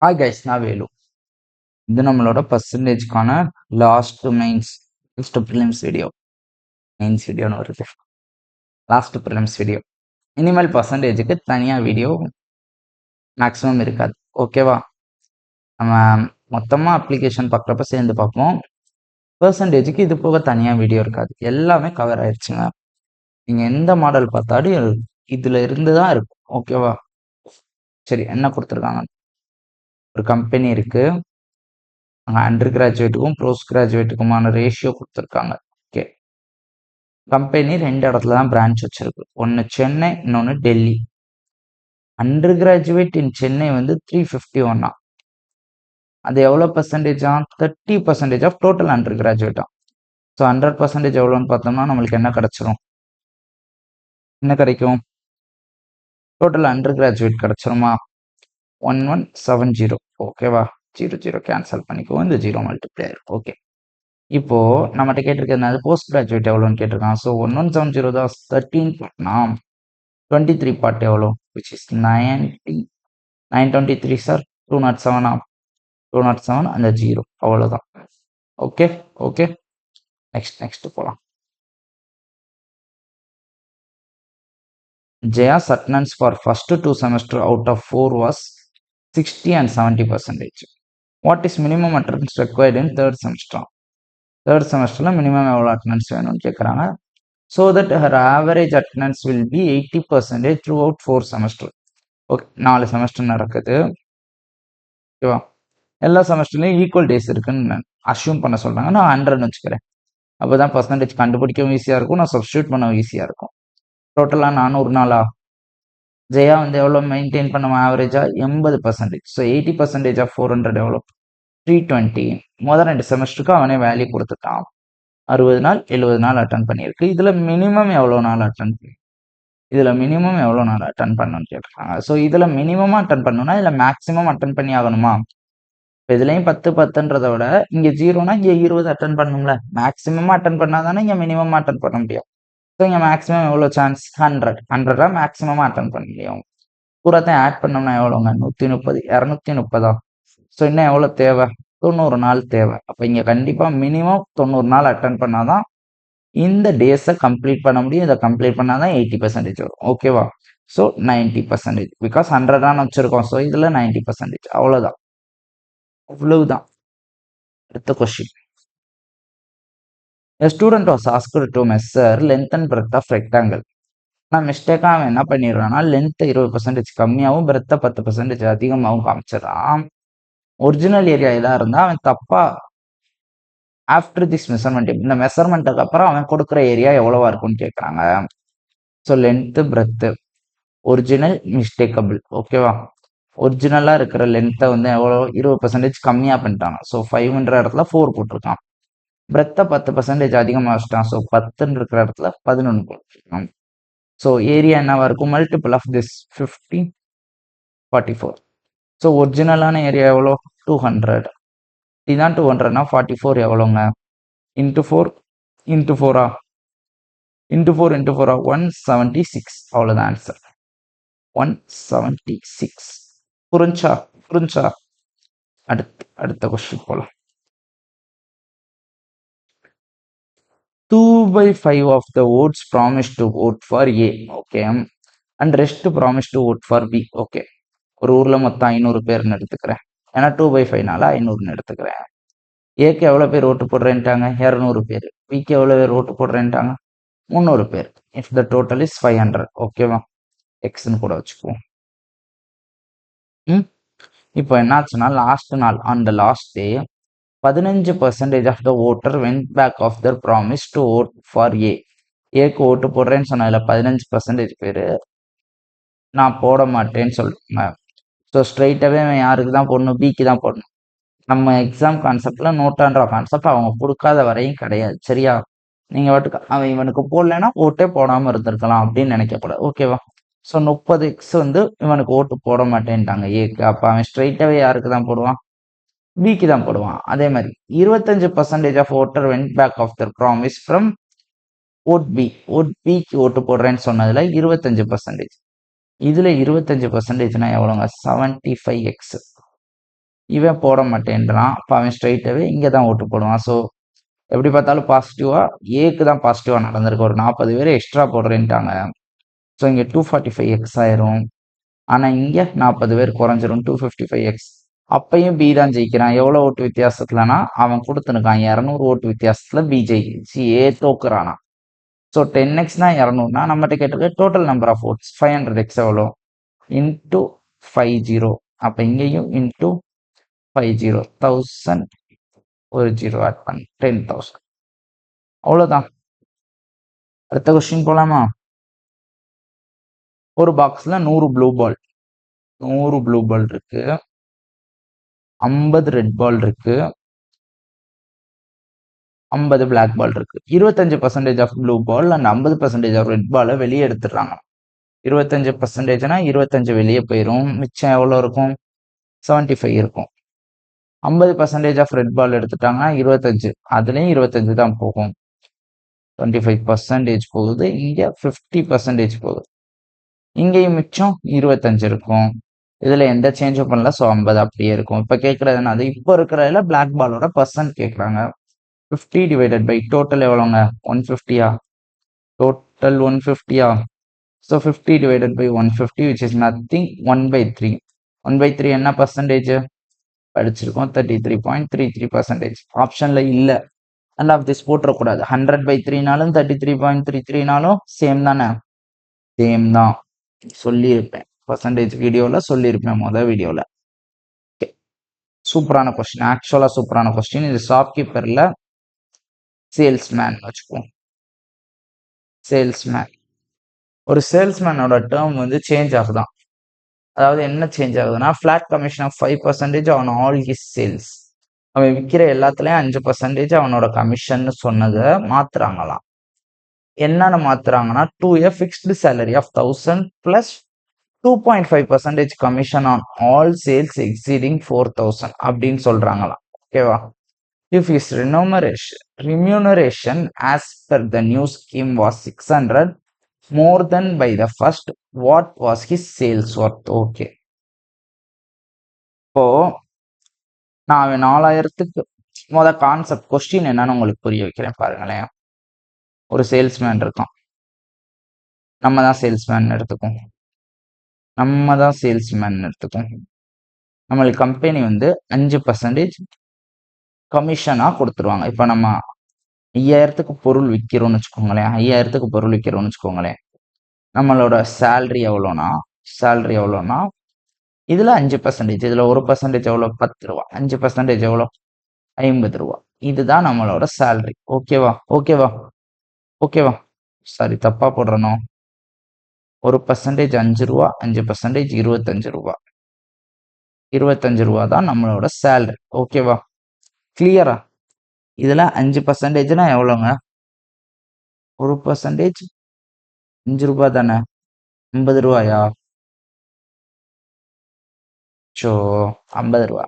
Hi guys, நான் வேலு. இது நம்மளோட பர்சன்டேஜ்க்கான லாஸ்ட் ப்ரிலிம்ஸ் வீடியோ. மெயின்ஸ் வீடியோன்னு வருது. Last prelims video. இனிமேல் பர்சன்டேஜுக்கு தனியாக வீடியோ மேக்ஸிமம் இருக்காது. ஓகேவா? நம்ம மொத்தமாக அப்ளிகேஷன் பார்க்குறப்ப சேர்ந்து பார்ப்போம். பர்சன்டேஜுக்கு இது போக தனியாக வீடியோ இருக்காது. எல்லாமே கவர் ஆயிடுச்சுங்க. நீங்கள் எந்த மாடல் பார்த்தாலும் இதில் இருந்து தான் இருக்கும். ஓகேவா? சரி, என்ன கொடுத்துருக்காங்க? ஒரு கம்பெனி இருக்கு. அண்டர் கிராஜுவேட்டுக்கும் போஸ்ட் கிராஜுவேட்டுக்குமான ரேஷியோ கொடுத்துருக்காங்க. ஓகே, கம்பெனி 2 இடத்துல தான் பிரான்ச் வச்சிருக்கு. ஒன்று சென்னை, இன்னொன்று Delhi. Undergraduate in Chennai வந்து 351. அது எவ்வளோ பர்சன்டேஜா? 30% ஆஃப் டோட்டல் அண்டர் கிராஜுவேட்டா. ஸோ 100% எவ்வளோன்னு பார்த்தோம்னா நம்மளுக்கு என்ன கிடைச்சிரும்? என்ன கிடைக்கும்? டோட்டல் அண்டர் கிராஜுவேட் கிடைச்சிருமா? 1170. ஓகேவா? 00 கேன்சல் பண்ணிக்குவோம். இந்த 0 மல்டிப்ளையர். ஓகே, இப்போ நம்மகிட்ட கேட்டிருக்கிறது போஸ்ட் கிராஜுவேட் எவ்வளோன்னு கேட்டிருக்கான். ஸோ 1170 தான் 13 பண்ணலாம். 23 பார்ட் எவ்வளோ? Which is 923 sir. 207. 207 அந்த 0 அவ்வளோதான். ஓகே ஓகே, நெக்ஸ்ட் போகலாம். Jaya's attendance for first 2 semester out of 4 was 60 and 70%. What is minimum attendance required in third semester? Third semesterல மினிமம் எவ்வளோ அட்டண்டன்ஸ் வேணும்னு கேட்குறாங்க. So that her average attendance will be 80% throughout 4 semester. Okay, 4 semester நடக்குது. ஓகேவா? எல்லா செமஸ்டர்லையும் equal days இருக்குன்னு assume பண்ண சொல்கிறாங்க. நான் 100ன்னு வச்சுக்கிறேன். அப்போ தான் பர்சன்டேஜ் கண்டுபிடிக்கவும் ஈஸியாக இருக்கும், நான் சப்ஸ்டியூட் பண்ணவும் ஈஸியாக இருக்கும். டோட்டலாக 400 நாளா? ஜெயா வந்து எவ்வளோ மெயின்டைன் பண்ணுவோம்? ஆவரேஜாக 80%. ஸோ 80% ஆஃப் 400 எவ்வளோ? 320. முதல் 2 செமஸ்டருக்கு அவனே வேல்யூ கொடுத்துட்டான். 60 நாள் 70 நாள் அட்டன் பண்ணியிருக்கு. இதில் மினிமம் எவ்வளோ நாள் அட்டன் பண்ணணும்னு கேட்டிருக்காங்க. ஸோ இதில் மினிமமாக அட்டன் பண்ணணும்னா இதில் மேக்ஸிமம் அட்டன் பண்ணி ஆகணுமா? இப்போ இதுலேயும் 10 விட இங்கே 0னா இங்கே 20 அட்டன் பண்ணணும்ல. மேக்ஸிமமாக அட்டன் பண்ணால் தானே இங்கே மினிமமாக அட்டன் பண்ண முடியும். ஸோ இங்கே மேக்ஸிமம் எவ்வளோ சான்ஸ்? 100 மேக்ஸிமமாக அட்டன் பண்ண முடியும். பூராத்தையும் ஆட் பண்ணோம்னா எவ்வளோங்க? 130. 230. ஸோ இன்னும் எவ்வளோ தேவை? 90 நாள் தேவை. அப்போ இங்கே கண்டிப்பாக மினிமம் 90 நாள் அட்டன் பண்ணாதான் இந்த டேஸை கம்ப்ளீட் பண்ண முடியும். இதை கம்ப்ளீட் பண்ணாதான் 80% வரும். ஓகேவா? ஸோ 90%, பிகாஸ் 100 வச்சிருக்கோம். ஸோ இதில் 90%. அவ்வளோதான். அடுத்த question. A student was asked to measure length and breadth of rectangle. நான் மிஸ்டேக்காக அவன் என்ன பண்ணிடுறான்னா லென்த்தை 20% கம்மியாகவும் பிரெத்தை 10% அதிகமாகவும் காமிச்சிடறான். ஒரிஜினல் ஏரியா இதாக இருந்தால் அவன் தப்பா ஆஃப்டர் திஸ் மெஷர்மெண்ட், இந்த மெஷர்மெண்ட்டுக்கு அப்புறம் அவன் கொடுக்குற ஏரியா எவ்வளவா இருக்கும்னு கேட்குறாங்க. So length breadth original mistakable. ஓகேவா? ஒரிஜினலாக இருக்கிற லென்த்தை வந்து எவ்வளோ? 20% கம்மியாக பண்ணிட்டாங்க. ஸோ 500 இடத்துல 4 போட்டிருக்கான். பிரெத்தை 10% அதிகமாக வச்சுட்டான். ஸோ 10 இருக்கிற இடத்துல 11 போட்டிருக்கான். ஸோ ஏரியா என்னவா இருக்கும்? Multiple of this 50, 44. ஸோ ஒரிஜினலான ஏரியா எவ்வளோ? 200. இதுதான் 200னா 44 எவ்வளோங்க? Into 4 into 4 into 4 176. அவ்வளோதான் ஆன்சர். 176. புரிஞ்சா? அடுத்த கொஸ்டின் போகலாம். 2/5 of the votes promised to vote for A. Okay, and rest promised to vote for B. Okay, ஒரு ஊரில் மொத்தம் 500 பேர்னு எடுத்துக்கிறேன். ஏன்னா 2/5னால 500ன்னு எடுத்துக்கிறேன். ஏக்கு எவ்வளோ பேர் ஓட்டு போடுறேன்ட்டாங்க? 200 பேர். பிக்கு எவ்வளோ பேர் ஓட்டு போடுறேன்ட்டாங்க? 300 பேர். If the total is 500. ஓகேவா? எக்ஸ்ன்னு கூட வச்சுக்குவோம். இப்போ என்னாச்சுன்னா லாஸ்ட் நாள், on the last day 15% of the voter went back of their promise to vote for A. ஏக்கு ஓட்டு போடுறேன்னு சொன்னதில் 15% பேர் நான் போட மாட்டேன்னு சொல்லிட்டாங்க. ஸோ ஸ்ட்ரைட்டாகவே அவன் யாருக்கு தான் போடணும்? பிக்கு தான் போடணும். நம்ம எக்ஸாம் கான்செப்டில் நோட்டான்ற கான்செப்ட் அவங்க கொடுக்காத வரையும் கிடையாது. சரியா? நீங்கள் வாட்டுக்கு அவன் இவனுக்கு போடலைன்னா ஓட்டே போடாமல் இருந்திருக்கலாம் அப்படின்னு நினைக்கக்கூடாது. ஓகேவா? ஸோ 30x வந்து இவனுக்கு ஓட்டு போட மாட்டேன்ட்டாங்க ஏக்கு. அப்போ அவன் ஸ்ட்ரைட்டாகவே யாருக்கு தான் போடுவான்? பிக்கு தான் போடுவான். அதே மாதிரி 25% of voter went back of their promise from ஓட் பிக்கு ஓட்டு போடுறேன்னு சொன்னதுல 25%. இதுல 25%னா எவ்வளோங்க? 75x. இவன் போட மாட்டேன்றான். அப்போ அவன் ஸ்ட்ரைட்டாகவே இங்கே தான் ஓட்டு போடுவான். ஸோ எப்படி பார்த்தாலும் பாசிட்டிவாக ஏக்கு தான் பாசிட்டிவாக நடந்திருக்கு. ஒரு 40 பேர் எக்ஸ்ட்ரா போடுறேன்ட்டாங்க. ஸோ இங்கே 245x ஆயிரும். ஆனால் இங்கே 40 பேர் குறைஞ்சிரும், 255x. அப்பையும் பி தான் ஜெயிக்கிறான். எவ்வளோ ஓட்டு வித்தியாசத்துலனா அவன் கொடுத்துருக்கான் 200 ஓட்டு வித்தியாசத்தில் பி ஜெயிச்சு ஏ தோக்குறானா. ஸோ 10x-னா 200னா நம்மகிட்ட கேட்டிருக்க total number of oats 500x எவ்வளோ இன்ட்டு 50. அப்போ இங்கேயும் இன்ட்டு 50, 1000 ஒரு 0 ஆட் பண்ணி 10,000. அவ்வளோதான். அடுத்த கொஸ்டின் போலாமா? ஒரு பாக்ஸ்ல 100 ப்ளூ பால், 100 ப்ளூ பால் இருக்கு, 50 ரெட் பால் இருக்கு, 50 பிளாக் பால் இருக்கு. 25% of blue ball and 50% of red பாலை வெளியே எடுத்துடுறாங்க. 25%னா 25 வெளியே போயிடும். மிச்சம் எவ்வளோ இருக்கும்? 75 இருக்கும். 50% ஆஃப் ரெட் பால் எடுத்துட்டாங்கன்னா 25, அதுலேயும் 25 தான் போகும். 25% போகுது. இங்கே 50% போகுது. இங்கேயும் மிச்சம் 25 இருக்கும். இதுல எந்த சேஞ்சும் பண்ணல. ஸோ 50 அப்படியே இருக்கும். இப்போ கேட்கறது என்னது? இப்போ இருக்கிறதுல பிளாக் பாலோட பர்சன்ட் கேட்குறாங்க. 50 டிவைடட் பை டோட்டல் எவ்வளோங்க? 150-ஆ? டோட்டல் 150-ஆ? So 50 divided by 150 which is nothing 1/3. 1/3 என்ன பர்சன்டேஜ் படிச்சிருக்கோம்? 33.33%. ஆப்ஷன்ல இல்லை. அண்ட் ஆஃப் திஸ் போட்டுறக்கூடாது. 100/3னாலும் 33.33னாலும் சேம் தானே? சேம் தான் சொல்லியிருப்பேன். பர்சன்டேஜ் வீடியோவில் சொல்லியிருப்பேன், மொதல் வீடியோவில். ஓகே, சூப்பரான கொஸ்டின். ஆக்சுவலாக சூப்பரான கொஸ்டின். இது ஷாப்கீப்பரில் சேல்ஸ்மேன் வச்சுக்குவோம். சேல்ஸ்மேன். ஒரு சேல்ஸ்மேனோட டேர்ம் வந்து சேஞ்ச் ஆகுதான். அதாவது என்ன சேஞ்ச் ஆகுதுன்னா, flat commission of 5% on all his sales. அவன் விற்கிற எல்லாத்துலேயும் 5% அவனோட கமிஷன் சொன்னதை மாத்துறாங்களாம். என்னன்னு மாத்துறாங்கன்னா, to a fixed salary of 1000 plus 2.5% commission on all sales exceeding 4000 அப்படின்னு சொல்றாங்களாம். ஓகேவா? If his remuneration as per the new scheme was 600 more than by the first, what was his sales worth? Okay, இப்போ நான் 4000க்கு concept question என்னன்னு உங்களுக்கு புரிய வைக்கிறேன் பாருங்களேன். ஒரு சேல்ஸ்மேன் இருக்கான். நம்ம தான் சேல்ஸ்மேன் எடுத்துக்கோம். நம்மளுக்கு கம்பெனி வந்து 5% கமிஷனாக கொடுத்துருவாங்க. இப்போ நம்ம 5000க்கு பொருள் விற்கிறோம்னு வச்சுக்கோங்களேன். நம்மளோட சேல்ரி எவ்வளோனா இதில் 5%, இதில் 1% எவ்வளோ? 10 ரூபா. 5% எவ்வளோ? 50 ரூபா. இதுதான் நம்மளோட சேல்ரி. ஓகேவா? சாரி, தப்பா போடுறனோ? 1% 5 ரூபா, 5% 25 ரூபா. 25 ரூபா தான் நம்மளோட சேல்ரி. ஓகேவா? கிளியரா? இதுல 5%னா எவ்வளோங்க? 1% 5 ரூபா தானே? 50 ரூபாயா? 50 ரூபா.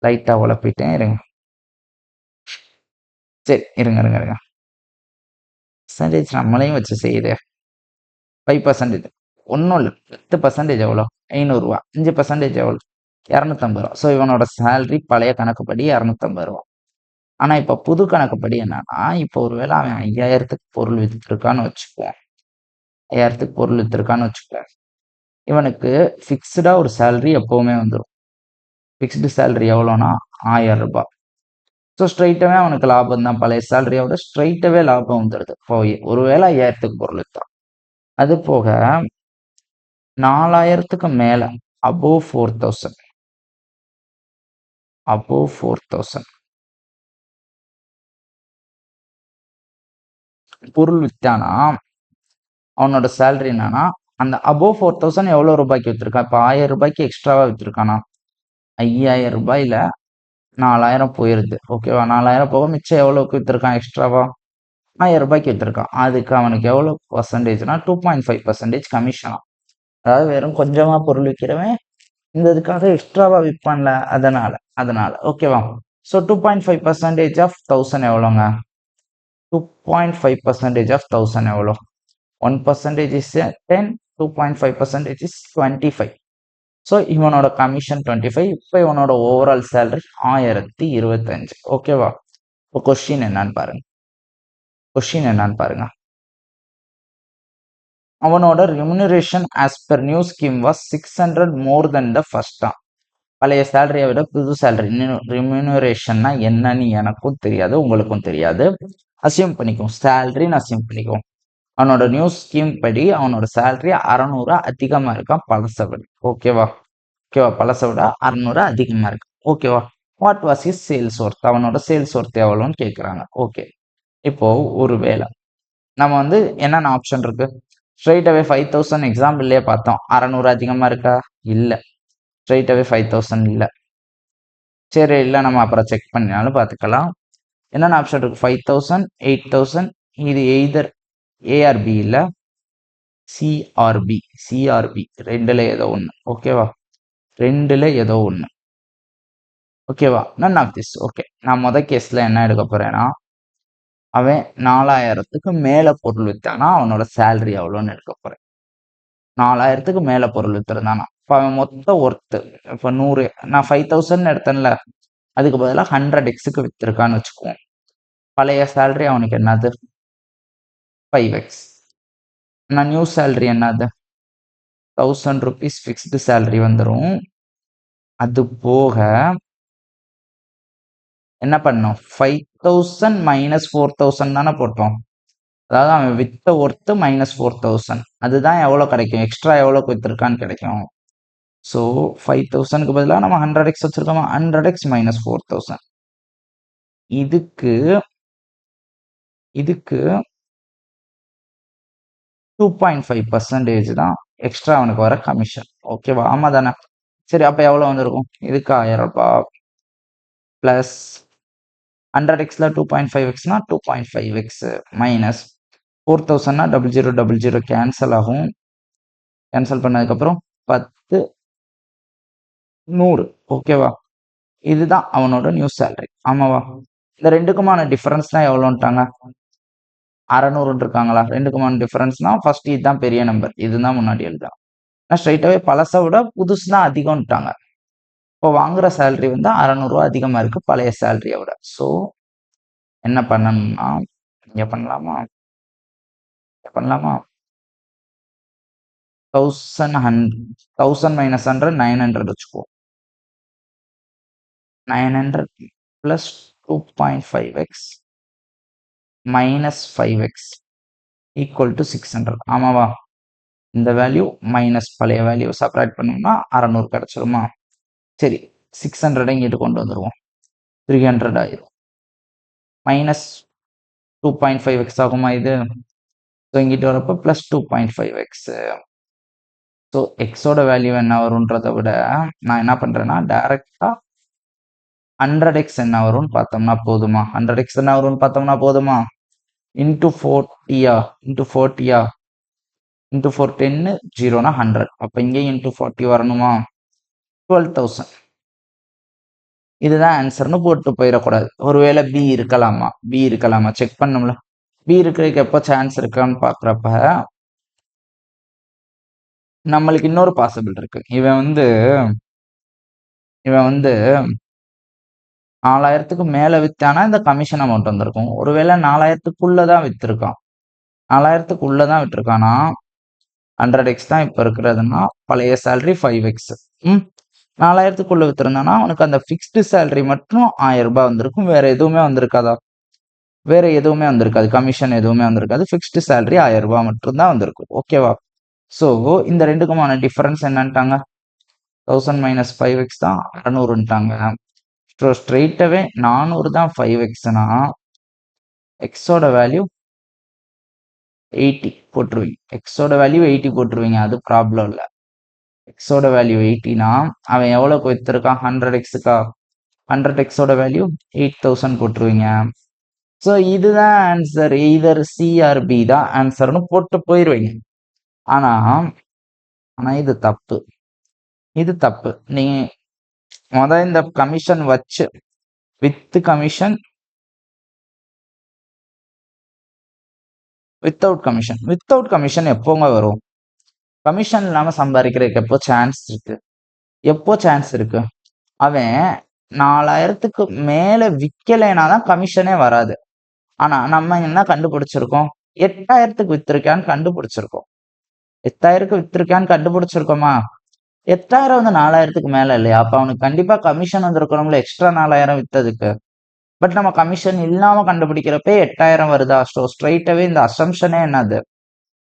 லைட்டா உழப்பிட்டேன். இருங்க. சரி, இருங்க. பர்சன்டேஜ் நம்மளையும் வச்சு செய்யுது. 5% ஒன்றும் இல்லை. 10% எவ்வளோ? 500 ரூபா. 5% எவ்வளோ? 250 ரூபா. ஸோ இவனோட சேல்ரி பழைய கணக்குப்படி 250 ரூபா. ஆனா இப்ப புது கணக்குப்படி என்னன்னா, இப்போ ஒருவேளை அவன் 5000க்கு பொருள் வித்துருக்கான்னு வச்சுக்குவோம். இவனுக்கு ஃபிக்ஸ்டா ஒரு சேலரி எப்பவுமே வந்துடும். ஃபிக்ஸ்டு சேலரி எவ்வளோனா 1000 ரூபாய். ஸோ ஸ்ட்ரைட்டாவே அவனுக்கு லாபம் தான். பழைய சேலரியோட ஸ்ட்ரைட்டாவே லாபம் வந்துடுது. ஒருவேளை 5000க்கு பொருள் வித்தான். அது போக 4000க்கு மேல above 4000 பொருள் வித்தானா அவனோட சேலரி என்னன்னா, அந்த above 4000 எவ்வளவு ரூபாய்க்கு வித்திருக்கான்? இப்ப 1000 ரூபாய்க்கு எக்ஸ்ட்ராவா வித்திருக்கானா? 5000 ரூபாயில 4000 போயிருது. ஓகேவா? 4000 போக மிச்சம் எவ்வளவுக்கு வித்திருக்கான்? எக்ஸ்ட்ராவா 1000 ரூபாய்க்கு வித்திருக்கான். அதுக்கு அவனுக்கு எவ்வளவு பர்சன்டேஜ்னா 2.5% கமிஷனா. அதாவது வெறும் கொஞ்சமா பொருள் விற்கிறவன் இந்த இதுக்காக எக்ஸ்ட்ராவா விற்பான்ல, அதனால ஓகேவா? ஸோ 2.5% ஆஃப் 1000 எவ்வளோங்க? 2.5% ஆஃப் 1000 எவ்வளோ? 1% is 10, 2.5% is 25. ஸோ இவனோட கமிஷன் 25. இப்போ இவனோட ஓவரால் சேலரி 1025. ஓகேவா? இப்போ கொஸ்டின் என்னன்னு பாருங்க. அவனோட remuneration as per new scheme was 600 more then the first. பழைய சேலரியை விட புது சேலரி. ரெமுனரேஷன்னா என்னன்னு எனக்கும் தெரியாது, உங்களுக்கும் தெரியாது. அசியூம் பண்ணிக்கும், சேலரின்னு அசியூம் பண்ணிக்கும். அவனோட நியூ ஸ்கீம் படி அவனோட சேலரி 600 அதிகமா இருக்கான் பழசை விட. ஓகேவா? பழசை விட 600 அதிகமா இருக்கு. ஓகேவா? What was is sales worth? அவனோட சேல்ஸ் ஒர்த் எவ்வளோன்னு கேட்குறாங்க. ஓகே, இப்போ ஒரு வேலை நம்ம வந்து என்னென்ன ஆப்ஷன் இருக்கு? ஸ்ட்ரைட் அவே 5000 எக்ஸாம்பிள்லயே பார்த்தோம். 600 அதிகமா இருக்கா? இல்ல. ஸ்ட்ரைட் அவே 5000 இல்ல. சரி, இல்ல, நம்ம அப்புறம் செக் பண்ணினாலும் பார்த்துக்கலாம். என்னென்ன ஆப்ஷன் இருக்கு? 5000, 8000. இது எய்தர் ஏஆர்பி இல்ல சிஆர்பி ரெண்டுல ஏதோ ஒன்று. ஓகேவா? ரெண்டுல ஏதோ ஒன்று. ஓகேவா? None of this. ஓகே, நான் கேஸ்ல என்ன எடுக்க போறேன்னா, அவன் 4000க்கு மேல பொருள் வித்தானா அவனோட சேலரி எவ்வளோன்னு எடுக்க போறேன். 4000க்கு மேல பொருள் வித்துருந்தானா இப்போ அவன் மொத்த ஒர்த்து இப்போ 100. நான் 5000 எடுத்தேன்ல, அதுக்கு பதிலாக 100x வித்திருக்கான்னு வச்சுக்குவோம். பழைய சேலரி அவனுக்கு என்னது? 5x. நான் நியூ சேலரி என்னது? 1000 rupees ஃபிக்ஸ்டு சேலரி வந்துடும். அது போக என்ன பண்ணோம்? 5000 மைனஸ் 4000 தானே போட்டோம். அதாவது அவன் வித்த ஒர்த்து மைனஸ் 4000. அதுதான் எவ்வளோ கிடைக்கும்? எக்ஸ்ட்ரா எவ்வளோக்கு வித்திருக்கான்னு கிடைக்கும். ஸோ 5000க்கு பதிலாக நம்ம 100x வச்சிருக்கோமா? 100x minus 4000. இதுக்கு 2.5% தான் எக்ஸ்ட்ரா அவனுக்கு வர கமிஷன். ஓகேவா? ஆமா தானே? சரி, அப்போ எவ்வளோ வந்திருக்கும்? இதுக்கு 1000 ரூபாய் பிளஸ் 100xல 2.5xனா 2.5x மைனஸ் 4000னா 0000 கேன்சல் ஆகும். கேன்சல் பண்ணதுக்கப்புறம் 10 100. ஓகேவா? இதுதான் அவனோட நியூ சேலரி. ஆமாவா? இந்த ரெண்டுக்குமான டிஃபரன்ஸ் தான் எவ்வளோன்ட்டாங்க? 600 இருக்காங்களா? ரெண்டுக்குமான டிஃபரன்ஸ்னா ஃபர்ஸ்ட் இதுதான் பெரிய நம்பர், இதுதான் முன்னாடி எழுதலாம். நான் ஸ்ட்ரைட்டாவே பழசை விட புதுசு தான் அதிகம்ட்டாங்க. இப்போ வாங்குற சேலரி வந்து 600 ரூபா அதிகமா இருக்கு பழைய சேலரியை விட. ஸோ என்ன பண்ணணும்னா, இங்க பண்ணலாமா? 1000 மைனஸ் 100 900 வச்சுக்குவோம். 900 plus 2.5x minus 5x equal to 600. ஆமாவா? இந்த வேல்யூ மைனஸ் பழைய வேல்யூ செப்பரேட் பண்ணோம்னா 600 கிடைச்சிருமா? சரி, 600 இங்கிட்டு கொண்டு வந்துருவோம். 300 ஆயிரும். மைனஸ் 2.5x ஆகுமா இது? ஸோ இங்கிட்டு வரப்போ பிளஸ் 2.5x. ஸோ எக்ஸோட வேல்யூ என்ன வரும்ன்றதை விட நான் என்ன பண்றேன்னா டைரக்டா 100x என்ன வரும்னு பார்த்தோம்னா போதுமா? 100x என்ன வரும்னு பார்த்தோம்னா போதுமா? இன்டூ 40யா? இன்டூ 4 10 0னா 100. அப்போ இங்கே இன்டூ 40 வரணுமா? 12,000. இதுதான் ஆன்சர்னு போட்டு போயிடக்கூடாது. ஒருவேளை பி இருக்கலாமா செக் பண்ணோம்ல. பி இருக்கிறதுக்கு எப்போ சான்ஸ் இருக்கான்னு பார்க்குறப்ப நம்மளுக்கு இன்னொரு பாசிபிள் இருக்கு. இவன் வந்து 4000க்கு மேல வித்தானா இந்த கமிஷன் அமௌண்ட் வந்திருக்கும். ஒருவேளை 4000க்குள்ளதான் வித்திருக்கான். 4000க்குள்ளதான் விட்டுருக்கானா 100x தான் இப்ப இருக்கிறதுனா பழைய சேலரி 5x. 4000க்குள்ள வித்திருந்தானா அவனுக்கு அந்த ஃபிக்ஸ்டு சேலரி மட்டும் 1000 ரூபாய் வந்திருக்கும். வேற எதுவுமே வந்திருக்காதா? வேற எதுவுமே வந்திருக்காது. கமிஷன் எதுவுமே வந்திருக்காது. ஃபிக்ஸ்டு சேலரி 1000 ரூபாய் மட்டும்தான் வந்திருக்கும். ஓகேவா? ஸோ இந்த ரெண்டுக்குமான டிஃபரன்ஸ் என்னன்ட்டாங்க? 1000 மைனஸ் 5x தான் 600ன்ட்டாங்க. ஸோ ஸ்ட்ரெயிட்டாவே 400 தான் 5xனா எக்ஸோட வேல்யூ 80 போட்டுருவீங்க. எக்ஸோட வேல்யூ 80 போட்டுருவீங்க. அது ப்ராப்ளம் இல்லை. எக்ஸோட வேல்யூ 80னா அவன் எவ்வளோக்கு வித்திருக்கான்? 100xக்கா? 100xோட வேல்யூ 8000 போட்டுருவீங்க. ஸோ இதுதான் ஆன்சர். எய்தர் சிஆர்பி தான் ஆன்சர்னு போட்டு போயிடுவீங்க. ஆனா இது தப்பு. நீங்க இந்த கமிஷன் வச்சு வித்தவுட் கமிஷன் எப்போங்க வரும்? கமிஷன் இல்லாம சம்பாதிக்கிறதுக்கு எப்போ சான்ஸ் இருக்கு? எப்போ சான்ஸ் இருக்கு? அவன் 4000க்கு மேல விக்கலைன்னா தான் கமிஷனே வராது. ஆனா நம்ம என்ன கண்டுபிடிச்சிருக்கோம்? 8000க்கு வித்திருக்கான்னு கண்டுபிடிச்சிருக்கோம். 8000க்கு வித்திருக்கான்னு கண்டுபிடிச்சிருக்கோமா? 8000 வந்து 4000க்கு மேல இல்லையா? அப்ப அவனுக்கு கண்டிப்பா கமிஷன் வந்திருக்கணும்ல, எக்ஸ்ட்ரா 4000 வித்ததுக்கு. பட் நம்ம கமிஷன் இல்லாம கண்டுபிடிக்கிறப்ப 8000 வருதா? ஸோ ஸ்ட்ரைட்டாவே இந்த அசம்ஷனே என்னது?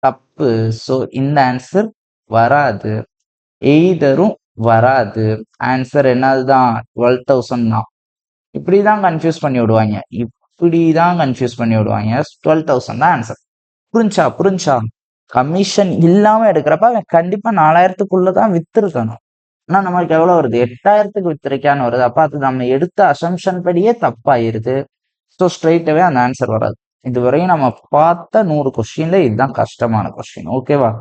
தப்பு. ஸோ இந்த ஆன்சர் வராது. எய்தரும் வராது. ஆன்சர் என்னதுதான்? 12,000 தான். இப்படிதான் கன்ஃபியூஸ் பண்ணி விடுவாங்க. இப்படிதான் கன்ஃபியூஸ் பண்ணி விடுவாங்க. 12,000 தான் ஆன்சர். புரிஞ்சா? கமிஷன் இல்லாம எடுக்கிறப்ப அவன் கண்டிப்பா 4000க்குள்ள தான் வித்திருக்கணும். ஆனா நமக்கு எவ்வளவு வருது? 8000க்கு வித்திருக்கான்னு வருது. அப்ப அது நம்ம எடுத்த அசம்ஷன் படியே தப்பாயிருது. ஸோ ஸ்ட்ரைட்டாவே அந்த ஆன்சர் வராது. இதுவரையும் நம்ம பார்த்த 100 கொஸ்டின்ல இதுதான் கஷ்டமான கொஸ்டின். ஓகேவா?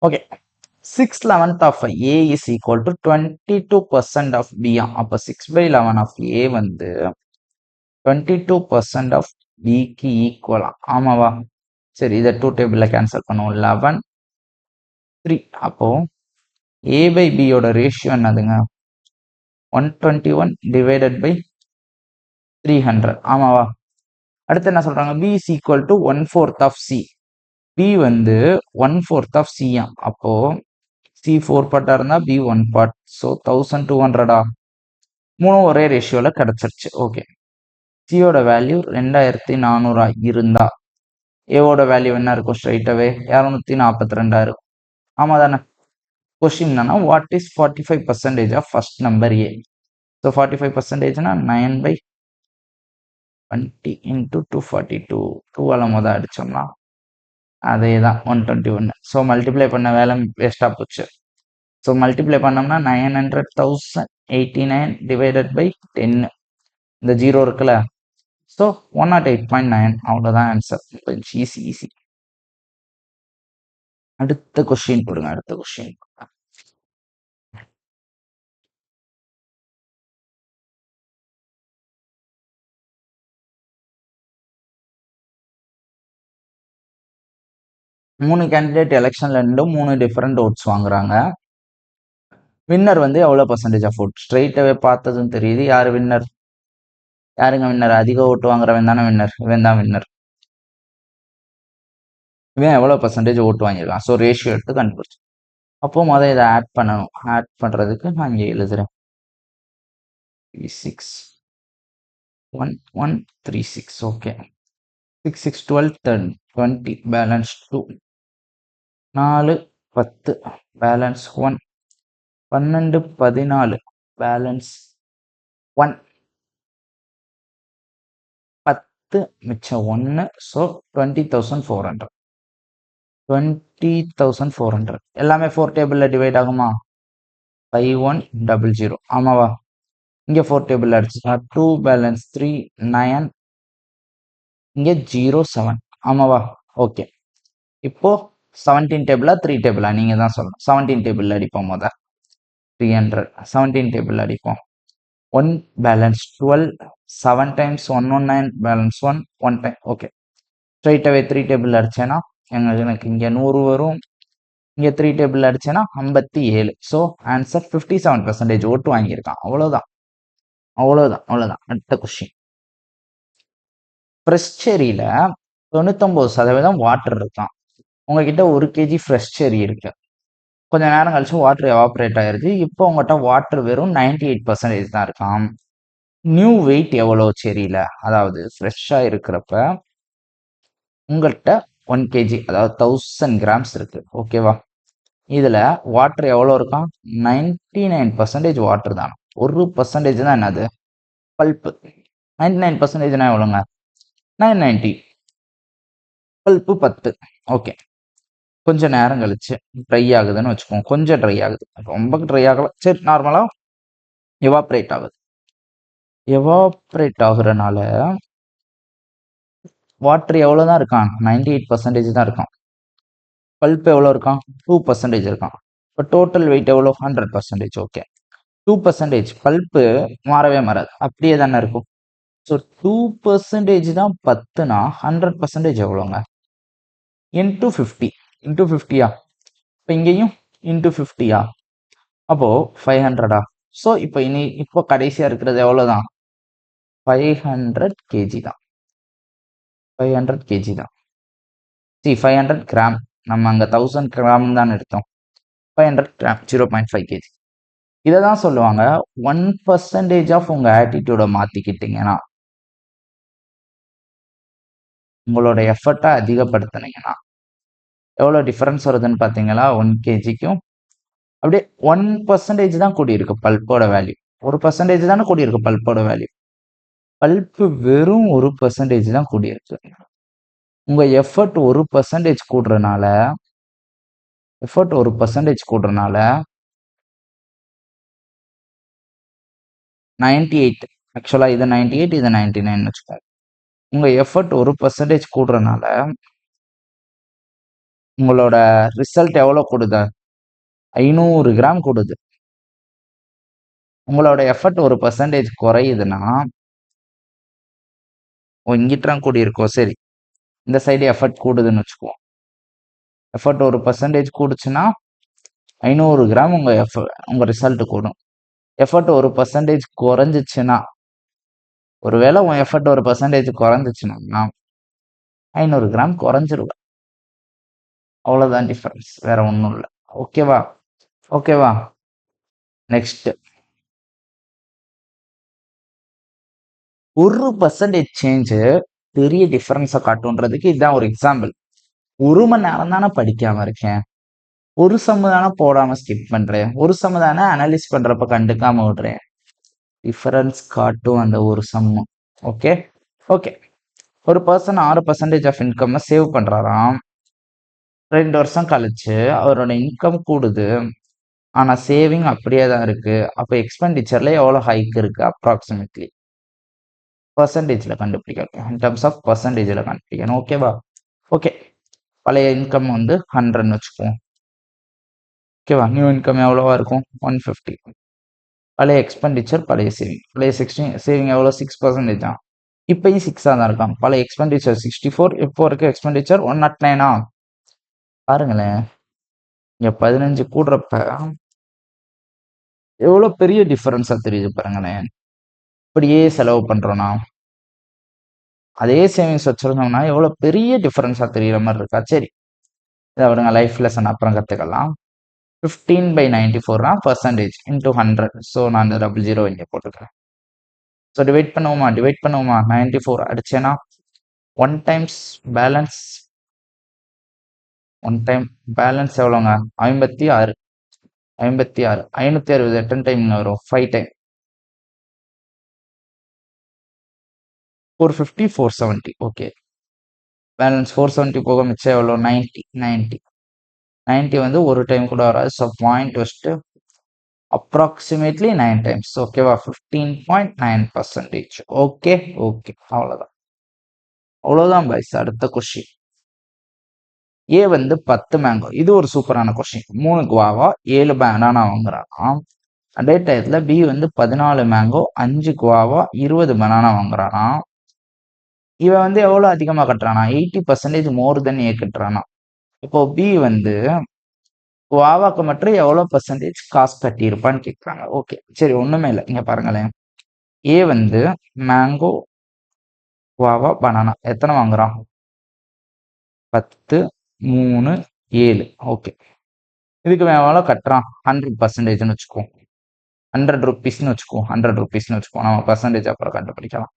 Okay. 6/11 of A is equal to 22% of B. அப்ப 6/11 of A வந்து 22% of B க்கு ஈக்குவலா? ஆமாவா? சரி, இதை 2 டேபிள்ல கேன்சல் பண்ணுவோம். 11 3. அப்போ A by B யோட ரேஷியோ என்னதுங்க? 121 divided by 300. ஆமாவா? அடுத்து என்ன சொல்றாங்க? B is equal to 1/4 of C. B வந்து 1/4 of C. அப்போ C 4 பார்ட்டா இருந்தா B 1 பார்ட். ஸோ 1200. மூணும் ஒரே ரேஷியோல கிடைச்சிருச்சு. ஓகே. சியோட வேல்யூ 2400 இருந்தா ஏவோட வேல்யூ என்ன இருக்கும்? ஸ்ட்ரைட்டாவே 242 இருக்கும். ஆமா தானே? கொஸ்டின் என்னன்னா, what is 45% of first number A? So 45%னா 9/20 into 242. 2ஆல மொதல் அடிச்சோம்னா அதே தான் 121. ஸோ மல்டிப்ளை பண்ண வேலை வேஸ்டா போச்சு. ஸோ மல்டிப்ளை பண்ணோம்னா 900,089 டிவைடட் பை 10. இந்த 0 இருக்குல்ல, ஸோ 108.9. அவ்வளோதான் ஆன்சர். ஈஸி. அடுத்த கொஸ்டின் கொடுங்க. அடுத்த கொஸ்டின் 3 கேண்டிடேட் எலெக்ஷன்ல இருந்து 3 டிஃபரெண்ட் ஓட்ஸ் வாங்குறாங்க. வின்னர் வந்து எவ்வளவு பர்சன்டேஜ் ஆஃப் ஓட்? ஸ்ட்ரைட்டாவே பார்த்ததும் தெரியுது. யாரு வின்னர்? யாருங்க வின்னர்? அதிக ஓட்டு வாங்குறவன் தானே வின்னர். இவன் தான் வின்னர். இவன் எவ்வளவு பர்சன்டேஜ் ஓட்டு வாங்கியிருக்கான்? ஸோ ரேஷியோ எடுத்து கண்டுபிடிச்சு. அப்போ முதல் இதை ஆட் பண்ணணும். ஆட் பண்றதுக்கு நான் இங்கே எழுதுறேன். 36 1136. ஓகே. 6 6 12 10 20 பேலன்ஸ் 2. 4 10 பேலன்ஸ் 1. 12 14 பேலன்ஸ் 1. 10 மிச்சம் 1. ஸோ 20,400. 20,400 எல்லாமே 4 டேபிள்ல டிவைட் ஆகுமா? 5100. ஆமாவா? இங்க 4 டேபிள் அடிச்சுனா 2 பேலன்ஸ் 3 9. இங்க 07. ஆமாவா? ஓகே. இப்போ 17 டேபிளா 3 டேபிளா? நீங்க தான் சொல்லணும். 17 டேபிள் அடிப்போம். முத 300. 17 டேபிள் அடிப்போம். 1 balance 12. 7 times 119 balance 1 1 time. Okay. ஸ்ட்ரைட்டாவே 3 டேபிள் அடிச்சேன்னா எனக்கு இங்க 100 வரும். இங்க 3 டேபிள் அடிச்சேன்னா 57. ஸோ ஆன்சர் 57% ஓட்டு வாங்கியிருக்கான். அவ்வளவுதான். அடுத்த கொஸ்டின். ஃப்ரெஷ் செரியில 99% வாட்டர் இருக்கான். உங்ககிட்ட 1 kg ஃப்ரெஷ் செரி இருக்கு. கொஞ்ச நேரம் கழிச்சு வாட்டர் எவாப்ரேட் ஆயிருது. இப்போ உங்ககிட்ட வாட்டர் வெறும் 98% தான் இருக்கான். நியூ வெயிட் எவ்வளவு செரியில? அதாவது ஃப்ரெஷ்ஷா இருக்கிறப்ப உங்கள்கிட்ட 1 kg, அதாவது 1000 கிராம்ஸ் இருக்கு. ஓகேவா? இதுல வாட்டர் எவ்வளவு இருக்கான்? 99% வாட்டர் தான். 1% தான் என்னது? பல்ப்பு. 99% எவ்வளோங்க? 990. பல்ப்பு 10. ஓகே. கொஞ்ச நேரம் கழிச்சு ட்ரை ஆகுதுன்னு வச்சுக்கோங்க. கொஞ்சம் ட்ரை ஆகுது, ரொம்ப ட்ரை ஆகல. சரி, நார்மலா எவாப்ரேட் ஆகுது. எவாப்ரேட் ஆகுறனால வாட்டர் எவ்வளவுதான் இருக்கான்? 98% தான் இருக்கான். பல்ப் எவ்வளோ இருக்கான்? 2% இருக்கான். இப்போ டோட்டல் வெயிட் எவ்வளோ? 100%. ஓகே. 2% பல்ப்பு மாறவே மாறாது, அப்படியே தானே இருக்கும். ஸோ 2% தான் 10னா 100% எவ்வளோங்க? இன்டூ 50. இன்டூ 50யா? இப்போ இங்கேயும் இன்ட்டு 50யா, அப்போ 500ஆ. ஸோ இப்போ கடைசியா இருக்கிறது எவ்வளோதான்? 500 கேஜி தான். 500 கேஜி தான். 500 கிராம். நம்ம அங்கே 1000 கிராம் தான் எடுத்தோம். 500 கிராம் 0.5 கேஜி. இதை தான் சொல்லுவாங்க 1% ஆஃப் உங்க ஆட்டிடியூட மாத்திக்கிட்டீங்கன்னா, உங்களோட எஃபர்ட்டை அதிகப்படுத்தினீங்கன்னா எவ்வளோ டிஃபரன்ஸ் வருதுன்னு பார்த்தீங்களா? 1 கேஜிக்கும் அப்படியே 1% தான் கூடியிருக்கு பல்போட வேல்யூ. 1% தானே கூடியிருக்கு பல்போட வேல்யூ. பல்ப்பு வெறும் 1% தான் கூடியிருக்கு. உங்க எஃபர்ட் 1% கூடுறனால 98. ஆக்சுவலா இது 98, இது 99 வச்சுக்கோங்க. உங்க எஃபர்ட் 1% கூடுறனால உங்களோட ரிசல்ட் எவ்வளோ கூடுது? 500 கிராம் கூடுது. உங்களோட எஃபர்ட் 1% குறையுதுன்னா, இங்கிட்டாம் கூடியிருக்கோம். சரி, இந்த சைடு எஃபர்ட் கூடுதுன்னு வச்சுக்குவோம். எஃபர்ட் 1% கூடுச்சுன்னா 500 கிராம் உங்க ரிசல்ட் கூடும். எஃபர்ட் 1% குறைஞ்சிச்சுன்னா, ஒருவேளை உன் எஃபர்ட் 1% குறைஞ்சிச்சுன்னா 500 கிராம் குறைஞ்சிருவ. அவ்வளோதான் டிஃபரன்ஸ், வேற ஒன்றும் இல்லை. ஓகேவா? நெக்ஸ்ட் 1% சேஞ்ச் பெரிய டிஃபரன்ஸை காட்டுன்றதுக்கு இதுதான் ஒரு எக்ஸாம்பிள். 1 மணி நேரம் தானே படிக்காம இருக்கேன், ஒரு சம்மு தானே போடாம ஸ்கிப் பண்றேன், ஒரு சம்மு தானே அனலைஸ் பண்றப்ப கண்டுக்காம விடுறேன். டிஃபரன்ஸ் காட்டும் அந்த ஒரு சம்மு. ஓகே. ஒரு பர்சன் 6% ஆஃப் இன்கம் சேவ் பண்றாராம். 2 வருஷம் கழிச்சு அவரோட இன்கம் கூடுது, ஆனா சேவிங் அப்படியே தான் இருக்கு. அப்ப எக்ஸ்பெண்டிச்சர்ல எவ்வளவு ஹைக் இருக்கு? அப்ராக்சிமேட்லி பர்சன்டேஜ்ல கண்டுபிடிக்கணும். இன் டர்ம்ஸ் ஆஃப் பர்சன்டேஜ்ல கண்டுபிடிக்கணும். ஓகேவா? ஓகே. பழைய இன்கம் 100ன்னு வச்சுக்குவோம். ஓகேவா? நியூ இன்கம் எவ்வளவா இருக்கும்? 150. பழைய எக்ஸ்பெண்டிச்சர், பழைய சேவிங். பழைய சேவிங் எவ்வளோ? 6% தான். இப்பயும் 6ஆ தான் இருக்கான். பழைய எக்ஸ்பெண்டிச்சர் 64, இப்போ இருக்க எக்ஸ்பெண்டிச்சர் 109ஆ? பாருங்களேன், இங்க 15 கூடுறப்ப எவ்வளவு பெரிய டிஃபரன்ஸா தெரியுது பாருங்களேன். இப்படியே செலவு பண்றோம்னா, அதே சேவிங்ஸ் வச்சிருந்தோம்னா எவ்வளவு பெரிய டிஃபரன்ஸா தெரியுற மாதிரி இருக்கா? சரி, இதை விடுங்க, லைஃப் லெசன் அப்புறம் கத்துக்கலாம். 15/94 பர்சன்டேஜ் இன்டூ 100. ஸோ நான் இந்த 00 இங்கே போட்டுக்கிறேன். ஸோ டிவைட் பண்ணுவோமா? 94 அடிச்சேன்னா 1 டைம்ஸ் பேலன்ஸ் எவ்வளோங்க? 56. 560 எத்தனை டைம் வரும்? 5 டைம். 450, 470. ஓகே, பேலன்ஸ் 470 போக மிச்சம் எவ்வளோ? 90 வந்து ஒரு டைம் கூட வராது. ஸோ பாயிண்ட் வச்சுட்டு அப்ராக்சிமேட்லி 9 டைம்ஸ். ஓகேவா? 15.9%. ஓகே. அவ்வளோதான் பாய்ஸ். அடுத்த கொஸ்டின். ஏ வந்து 10 மேங்கோ. இது ஒரு சூப்பரான கொஸ்டின். 3 குவாவா 7 பனானா வாங்குறான். அதே டயத்துல பி வந்து 14 மேங்கோ 5 குவாவா 20 பனானா வாங்குறானா. இவன் வந்து எவ்வளவு அதிகமா கட்டுறானா? 80% மோர் தென் ஏ கட்டுறானா. இப்போ பி வந்து குவாவாக்கு மட்டும் எவ்வளவு பர்சன்டேஜ் காசு கட்டியிருப்பான்னு கேட்குறாங்க. ஓகே, சரி, ஒண்ணுமே இல்லை. இங்க பாருங்களேன், ஏ வந்து மேங்கோ குவாவா பனானா எத்தனை வாங்குறான்? 10, 3, 7. ஓகே, இதுக்கு எவ்வளோ கட்டுறான்? 100%ன்னு வச்சுக்கோ, 100 ருபீஸ்ன்னு வச்சுக்கோ, 100 ருபீஸ்ன்னு வச்சுக்கோ. நம்ம பர்சன்டேஜ் அப்புறம் கண்டுபிடிக்கலாம்.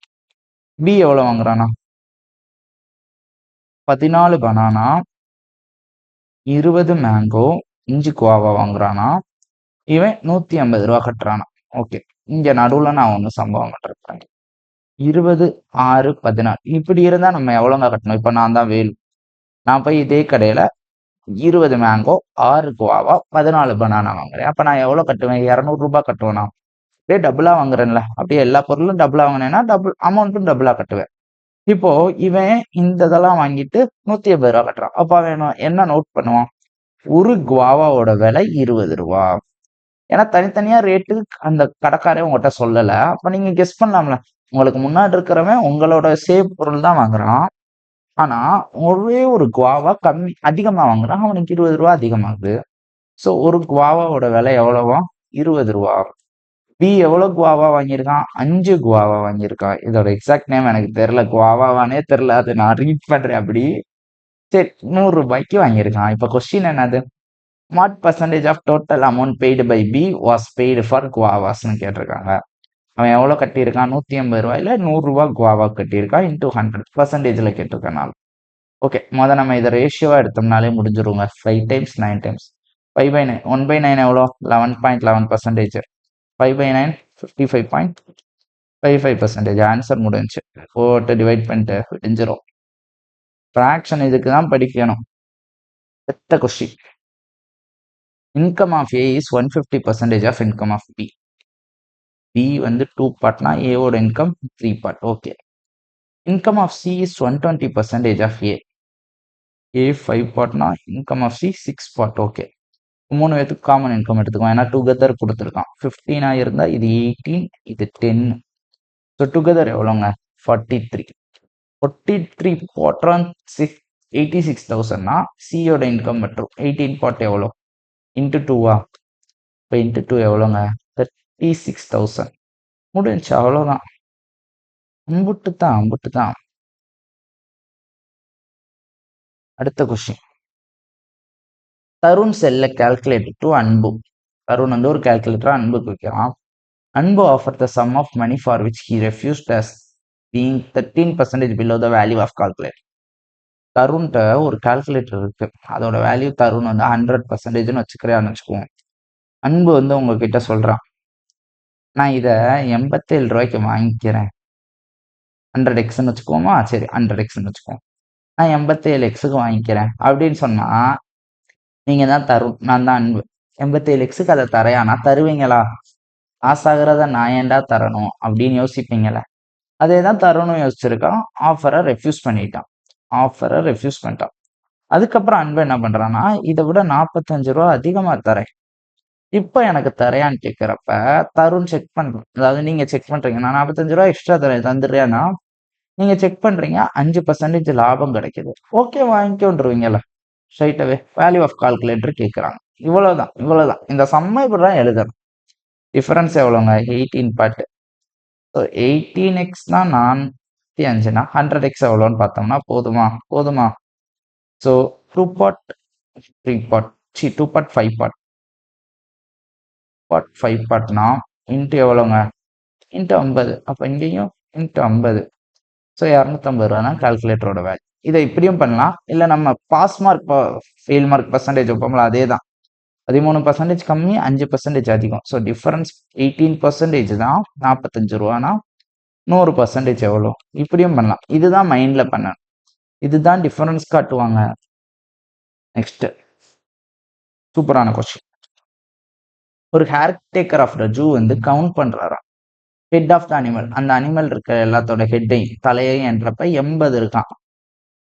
பி எவ்வளோ வாங்குறானா? 14 பனானா 20 மேங்கோ 5 குவாவா வாங்குறானா. இவன் 150 ரூபா கட்டுறானா. ஓகே, இங்க நடுவுல நான் ஒண்ணு சம்பவம் பண்றேன். 20, 6, 14 இப்படி இருந்தா நம்ம எவ்வளோங்க கட்டணும்? இப்ப நான் தான் வேலு, நான் போய் இதே கடையில 20 மேங்கோ 6 குவாவா 14 பனானா வாங்குறேன். அப்ப நான் எவ்வளவு கட்டுவேன்? 200 ரூபாய் கட்டுவேனா? அப்படியே டபுளா வாங்குறேன்ல, அப்படியே எல்லா பொருளும் டபுளா வாங்கினேன்னா டபுள் அமௌண்ட்டும் டபுளா கட்டுவேன். இப்போ இவன் இந்த இதெல்லாம் வாங்கிட்டு 150 ரூபா கட்டுறான். அப்ப அவன் என்ன நோட் பண்ணுவான்? ஒரு குவாவாவோட விலை 20 ரூபா. ஏன்னா தனித்தனியா ரேட்டு அந்த கடைக்காரே உங்ககிட்ட சொல்லல. அப்ப நீங்க கெஸ் பண்ணலாம்ல, உங்களுக்கு முன்னாடி இருக்கிறவன் உங்களோட சேவ் பொருள் தான் வாங்குறான், ஆனா ஒரே ஒரு குவாவா அதிகமா வாங்குறான், அவனுக்கு 20 ரூபா அதிகமாகுது. ஸோ ஒரு குவாவாவோட விலை எவ்வளவா? 20 ரூபா. பி எவ்வளோ குவாவா வாங்கியிருக்கான்? 5 குவாவா வாங்கியிருக்கான். இதோட எக்ஸாக்ட் நேம் எனக்கு தெரியல. குவாவாவானே தெரியல. அது நான் ரீட் பண்றேன் அப்படி. சரி, 100 ரூபாய்க்கு வாங்கியிருக்கான். இப்ப கொஸ்டின் என்னது? What percentage of total amount paid by B was paid for குவாவாஸ்ன்னு கேட்டிருக்காங்க. அவன் எவ்வளோ கட்டியிருக்கான்? 180 ரூபாயில 100 ரூபா குவாவா கட்டியிருக்கான். இன்டூ 100% கேட்டிருக்கனால. ஓகே, நம்ம இதை ரேஷியோவா எடுத்தோம்னாலே முடிஞ்சிருங்க. 5 டைம்ஸ் 9 டைம்ஸ் 5/9. 1/9 எவ்வளோ? 11.11%. 5/9 55.55%. ஆன்சர் முடிஞ்சு. போட்டு டிவைட் பண்ணிட்டு விடிஞ்சிரும். ஃப்ராக்ஷன் இதுக்கு தான் படிக்கணும். அடுத்த question. Income of A is 150% of income of B. B வந்து 2 பார்ட்னா ஏவோட income 3 part. Okay. Income of C is 120% of A. A 5 பார்ட்னா income of C 6 part. Okay. 3 பேத்துக்கு காமன் இன்கம் எடுத்துக்கோம். ஏன்னா டுகெதர் கொடுத்துருக்கான். 15 இருந்தா இது 18, இது 10. ஸோ டுகெதர் எவ்வளோங்க? 43. 43 போட்டான் 86,000னா சியோட இன்கம் மற்றும் 18 பார்ட் எவ்வளோ? இன்ட்டு 2வா? இப்போ இன்ட்டு 2 எவ்வளோங்க? 36,000. முடிஞ்சு, அவ்வளோதான். அம்புட்டு தான். அடுத்த கொஸ்டின். தருண் செல்ல கால்குலேட்டர் டு அன்பு. தருண் வந்து ஒரு கால்குலேட்டர் அன்புக்கு வைக்கிறான். Anbu offer the sum of money for which he refused as being 13% below the value of calculator. தருண்கிட்ட ஒரு கால்குலேட்டர் இருக்கு. அதோட வேல்யூ தருண் வந்து 100%ன்னு வச்சுக்கிறேன்னு வச்சுக்குவோம். அன்பு வந்து உங்ககிட்ட சொல்றான், நான் இதை 87 ரூபாய்க்கு வாங்கிக்கிறேன். 100x வச்சுக்குவோமா? சரி, 100x வச்சுக்குவோம். நான் 87x வாங்கிக்கிறேன் அப்படின்னு சொன்னா நீங்க தான் தரும், நான் தான் அன்பு. 87x அதை தரையானா தருவீங்களா? ஆசாகிறத நான் ஏன்டா தரணும் அப்படின்னு யோசிப்பீங்களா? அதே தான் தரணும் யோசிச்சிருக்கான். ஆஃபரை ரெஃப்யூஸ் பண்ணிட்டான். அதுக்கப்புறம் அன்பு என்ன பண்றான்னா, இதை விட 45 ரூபா அதிகமா தரேன், இப்ப எனக்கு தரையான்னு கேட்கிறப்ப தருண் செக் பண்றேன். அதாவது நீங்க செக் பண்றீங்க, நான் 45 ரூபா எக்ஸ்ட்ரா தரேன் தந்துடுறேன்னா நீங்க செக் பண்றீங்க, 5% லாபம் கிடைக்குது. ஓகே, வாங்கிக்கொண்டுருவீங்கல்ல. ஸ்ட்ரைட்டாவே வேல்யூ ஆஃப் கால்குலேட்டர் கேட்குறாங்க. இவ்வளவுதான். இந்த சம்மை இப்படிதான் எழுதணும். டிஃபரன்ஸ் எவ்வளோங்க? 18 பார்ட். ஸோ 18x-னா 45னா 100x எவ்வளோன்னு பார்த்தோம்னா போதுமா? So 2 part 3 part 2 part 5 part 5 பார்ட்னா இன்ட்டு எவ்வளோங்க? இன்ட்டு 50. அப்போ இங்கேயும் இன்ட்டு 50. ஸோ 250 ரூபா தான் கால்குலேட்டரோட வேல்யூ. இதை இப்படியும் பண்ணலாம். இல்லை நம்ம pass mark fail mark percentage வைப்போம்ல, அதே தான். 13% கம்மி, 5% அதிகம். ஸோ டிஃபரன்ஸ் 18% தான். 45 ரூபானா 100% எவ்வளோ? இப்படியும் பண்ணலாம். இதுதான் மைண்ட்ல பண்ணணும். இதுதான் டிஃபரன்ஸ் காட்டுவாங்க. நெக்ஸ்ட் சூப்பரான கொஸ்டின். ஒரு caretaker of the zoo வந்து கவுண்ட் பண்றாராம். ஹெட் ஆஃப் த அனிமல், அந்த அனிமல் இருக்க எல்லாத்தோட ஹெட்டையும் தலையையும் என்றப்ப 80 இருக்கான்.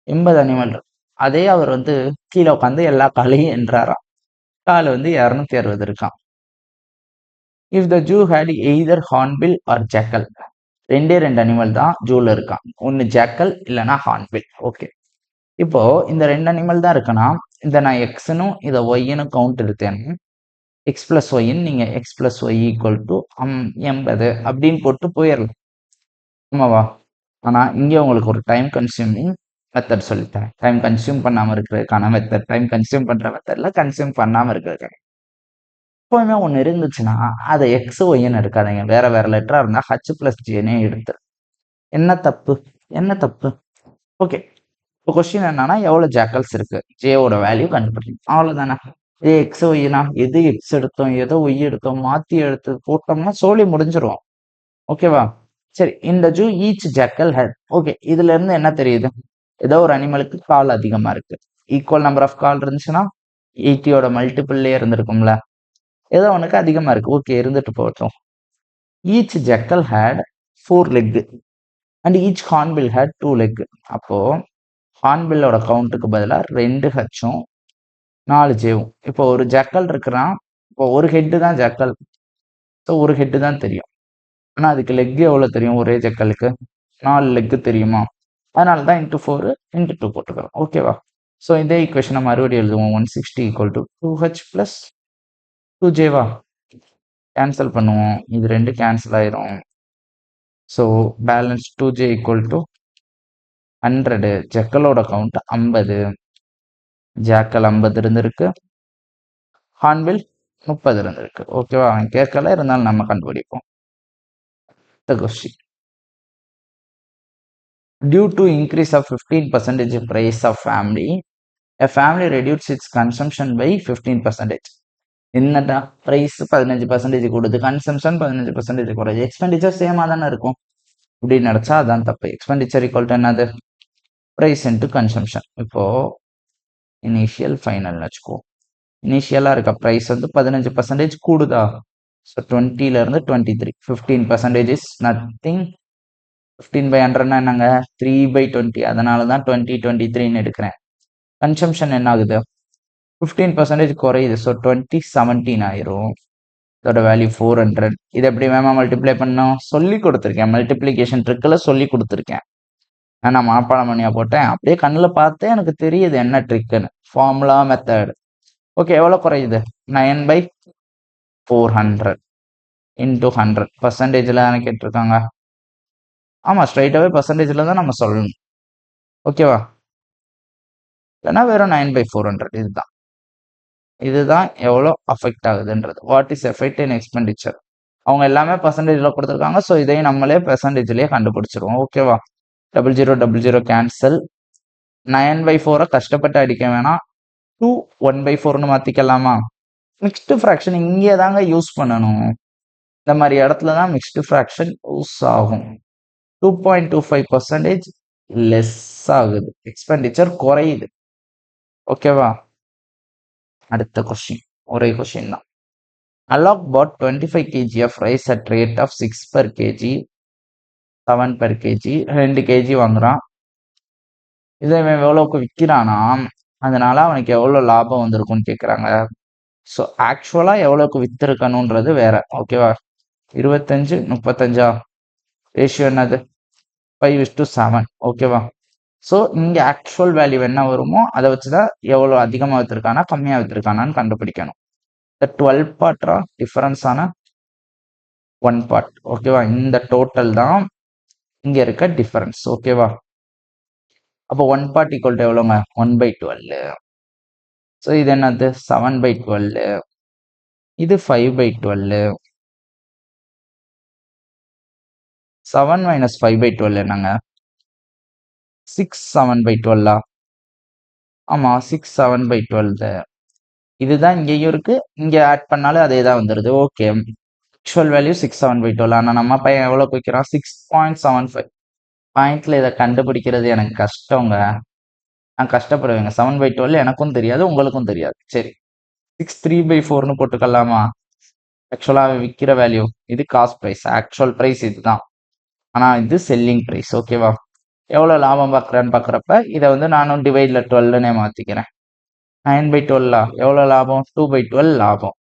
80 அனிமல் இருக்கு. அதே அவர் வந்து கீழே உட்காந்து எல்லா காலையும் என்றாராம். கால் வந்து 260 இருக்கான். If the zoo had either hornbill or jackal, 2 animal தான் ஜூல இருக்கான். ஒன்னு ஜாக்கல் இல்லைன்னா ஹார்ன்பில். ஓகே, இப்போ இந்த 2 அனிமல் தான் இருக்குன்னா இந்த நான் எக்ஸ்னு இதை ஒய்னு கவுண்ட் எடுத்தேன். எக்ஸ் பிளஸ் ஒய்ன்னு நீங்க X plus Y equal to 80 அப்படின்னு போட்டு போயிடலாம். ஆமாவா? ஆனா இங்கே உங்களுக்கு ஒரு டைம் கன்சியூமிங் மெத்தட் சொல்லித்தரேன். டைம் கன்சியூம் பண்ணாம இருக்கிறதுக்கான மெத்தட். டைம் கன்சியூம் பண்ற மெத்தட்ல கன்சியூம் பண்ணாம இருக்கிறதுக்கான. எப்பவுமே ஒன்று இருந்துச்சுன்னா அதை எக்ஸ் ஒய்ன்னு எடுக்காதீங்க. வேற லெட்டரா இருந்தா ஹச் பிளஸ் ஜேனே எடுத்து. என்ன தப்பு? ஓகே, இப்போ கொஸ்டின் என்னன்னா எவ்வளவு ஜாக்கல்ஸ் இருக்கு, ஜேவோட வேல்யூ கண்டுபிடிக்கணும். அவ்வளவுதானே. இதே எக்ஸ் ஒய்னா எது எக்ஸ் எடுத்தோம் எதோ ஒய் எடுத்தோம் மாத்தி எடுத்து போட்டோம்னா சோழி முடிஞ்சிரும். ஓகேவா? சரி, இந்த zoo each jackal head. Okay, இதுல இருந்து என்ன தெரியுது? ஏதோ ஒரு அனிமலுக்கு கால் அதிகமா இருக்கு. ஈக்குவல் நம்பர் ஆஃப் கால் இருந்துச்சுன்னா 80யோட மல்டிபிள்லயே இருந்திருக்கும்ல. ஏதோ உனக்கு அதிகமா இருக்கு. ஓகே, இருந்துட்டு போகட்டும். Each jackal had 4 leg and each hornbill had 2 leg. அப்போ ஹார்ன்பில்லோட கவுண்ட்டுக்கு பதிலாக 2 ஹச்சும் 4 ஜேவும். இப்போ ஒரு ஜாக்கல் இருக்கிறான். இப்போ ஒரு ஹெட்டு தான் ஜாக்கல். ஸோ ஒரு ஹெட்டு தான் தெரியும். ஆனால் அதுக்கு லெக் எவ்வளோ தெரியும்? ஒரே ஜக்கலுக்கு 4 லெக்கு தெரியுமா? அதனால தான் இன்ட்டு 4 இன்ட்டு 2 போட்டுக்கிறோம். ஓகேவா? ஸோ இதே ஈக்குவேஷனை மறுபடியும் எழுதுவோம். 160 = 2h + 2Jவா கேன்சல் பண்ணுவோம். இது 2 கேன்சல் ஆயிரும். So balance 2J equal to 100. ஜெக்கலோட கவுண்ட் 50. ஜாக்கல் 50 இருந்திருக்கு, ஹார்ன்பில் 30 இருந்திருக்கு. ஓகேவா, அவன் கேட்கல, இருந்தாலும் நம்ம கண்டுபிடிப்போம். Question due to increase of 15% price of family, a family reduced its consumption by 15%. என்னடா பிரைஸ் 15% கூடுது, கன்சம்ஷன் 15% குறையுது, எக்ஸ்பெண்டிச்சர் சேமா தானே இருக்கும். இப்படி நினைச்சா அதான் தப்பு. எக்ஸ்பெண்டிச்சர் ஈக்குவல் டு என்னது, பிரைஸ் இன்டு கன்சம்ஷன். இப்போ இனிஷியல் ஃபைனல் வச்சுக்கோ. இனிஷியலா இருக்க பிரைஸ் வந்து 15% கூடுதா, ஸோ 20ல இருந்து 23, 15% இஸ் நத்திங். 15/100 என்னங்க, 3/20. அதனால தான் 2023 எடுக்கிறேன். கன்சம்ஷன் என்ன ஆகுது, 15% குறையுது, ஸோ 2017 ஆயிரும். இதோட வேல்யூ 400. இது எப்படி மேமா மல்டிப்ளை பண்ணோம் சொல்லி கொடுத்துருக்கேன், மல்டிப்ளிகேஷன் ட்ரிக்கில் சொல்லி கொடுத்துருக்கேன். நான் மனப்பாடம் பண்ணியா போட்டேன், அப்படியே கண்ணில் பார்த்தே எனக்கு தெரியுது என்ன ட்ரிக்குன்னு. Formula method. ஓகே, எவ்வளோ குறையுது, 9/400 இன்டூ 100. பர்சன்டேஜில் தானே கேட்டிருக்காங்க. ஆமாம், ஸ்ட்ரைட்டாகவே பர்சன்டேஜில் தான் நம்ம சொல்லணும். ஓகேவா, இல்லைன்னா வெறும் 9/400. இதுதான் எவ்வளோ அஃபெக்ட் ஆகுதுன்றது. What is effect in expenditure. அவங்க எல்லாமே பர்சன்டேஜில் கொடுத்துருக்காங்க, ஸோ இதையும் நம்மளே பர்சன்டேஜ்லேயே கண்டுபிடிச்சிருவோம். ஓகேவா, 0000 கேன்சல். 9/4 கஷ்டப்பட்டு அடிக்க வேணாம், 2 1/4ன்னு மாற்றிக்கலாமா. மிக்ஸ்டு ஃப்ராக்ஷன் இங்கே தாங்க யூஸ் பண்ணணும். இந்த மாதிரி இடத்துல தான் மிக்ஸ்டு ஃப்ராக்ஷன் யூஸ் ஆகும். 2.25% லெஸ் ஆகுது, எக்ஸ்பெண்டிச்சர் குறையுது. ஓகேவா, அடுத்த கொஸ்டின் ஒரே கொஸ்டின் தான். Alok bought 25 kg of rice at rate of 6 per kg, 7 per kg. 2 kg வாங்குறான். இதை இவன் எவ்வளோக்கு விற்கிறானா, அதனால அவனுக்கு எவ்வளோ லாபம் வந்திருக்கும்னு கேட்குறாங்க. ஸோ ஆக்சுவலாக எவ்வளோக்கு விற்றுருக்கணுன்றது வேற. ஓகேவா, 25 35 ரேஷியோ என்னது, 5:7. ஓகேவா, ஸோ இங்கே ஆக்சுவல் வேல்யூ என்ன வருமோ அதை வச்சு தான் எவ்வளோ அதிகமாக விற்றுருக்கானா கம்மியாக விற்றுருக்கானான்னு கண்டுபிடிக்கணும். இந்த 12 பார்ட்டா டிஃபரன்ஸான 1 பார்ட். ஓகேவா, இந்த டோட்டல் தான் இங்க இருக்க டிஃபரன்ஸ். ஓகேவா, அப்போ 1 பார்ட் ஈக்குவல் டு எவ்வளோங்க, 1/12. ஸோ இது என்னது, 7/12. இது 5/12. 7 மைனஸ் 5/12 என்னங்க, 6 7/12. ஆமா, 6 7/12. இதுதான் இங்கேயும் இருக்கு, இங்க ஆட் பண்ணாலும் அதே தான் வந்துருது. Okay, actual value 6 7/12. ஆனால் நம்ம பையன் எவ்வளோக்கு வைக்கிறான், 6.75. பாயிண்ட்ல இதை கண்டுபிடிக்கிறது எனக்கு கஷ்டங்க, நான் கஷ்டப்படுவேங்க. 7/12 எனக்கும் தெரியாது, உங்களுக்கும் தெரியாது. சரி, 6 3/4ன்னு போட்டுக்கலாமா. ஆக்சுவலாக விற்கிற வேல்யூ இது காஸ்ட் ப்ரைஸ், ஆக்சுவல் ப்ரைஸ் இதுதான், ஆனால் இது செல்லிங் ப்ரைஸ். ஓகேவா, எவ்வளோ லாபம் பார்க்குறேன்னு பார்க்குறப்ப இதை வந்து நானும் டிவைடில் 12னே மாற்றிக்கிறேன். 9/12 எவ்வளோ லாபம், 2/12 லாபம்.